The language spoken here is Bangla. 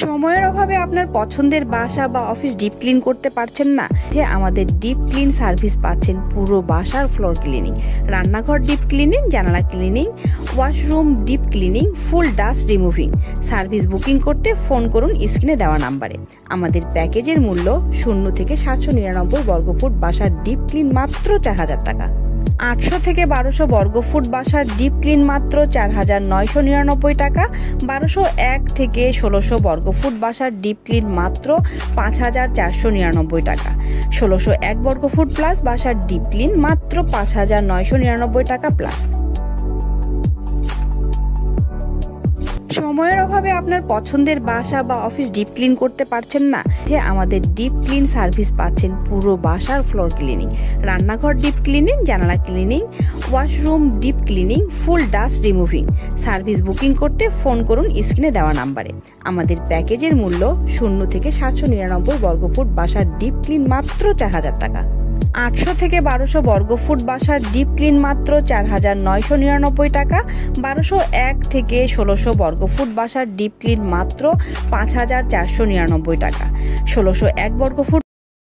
সময়ের অভাবে আপনার পছন্দের বাসা বা অফিস ডিপ ক্লিন করতে পারছেন না, আমাদের ডিপ ক্লিন সার্ভিস পাচ্ছেন পুরো বাসার ফ্লোর ক্লিনিং, রান্নাঘর ডিপ ক্লিনিং, জানালা ক্লিনিং, ওয়াশরুম ডিপ ক্লিনিং, ফুল ডাস্ট রিমুভিং। সার্ভিস বুকিং করতে ফোন করুন স্ক্রিনে দেওয়া নাম্বারে। আমাদের প্যাকেজের মূল্য 0 থেকে 799 বর্গফুট বাসার ডিপ ক্লিন মাত্র 4000 টাকা। 800 থেকে 1200 বর্গফুট বাসার ডিপ ক্লিন মাত্র 4999 টাকা। 1201 থেকে 1600 বর্গফুট বাসার ডিপ ক্লিন মাত্র 5499 টাকা। 1601 বর্গফুট প্লাস বাসার ডিপ ক্লিন মাত্র 5999 টাকা প্লাস। সময়ের অভাবে আপনার পছন্দের বাসা বা অফিস ডিপ ক্লিন করতে পারছেন না, আমাদের ডিপ ক্লিন সার্ভিস পাচ্ছেন পুরো বাসার ফ্লোর ক্লিনিং, রান্নাঘর ডিপ ক্লিনিং, জানালা ক্লিনিং, ওয়াশরুম ডিপ ক্লিনিং, ফুল ডাস্ট রিমুভিং। সার্ভিস বুকিং করতে ফোন করুন স্ক্রিনে দেওয়া নাম্বারে। আমাদের প্যাকেজের মূল্য 0 থেকে 799 বর্গফুট বাসার ডিপ ক্লিন মাত্র 4000 টাকা। 800 থেকে 1200 বর্গফুট বাসার ডিপ ক্লিন মাত্র 4999 টাকা। 1201 থেকে 1600 বর্গফুট বাসার ডিপ ক্লিন মাত্র 5499 টাকা। 1601 বর্গফুট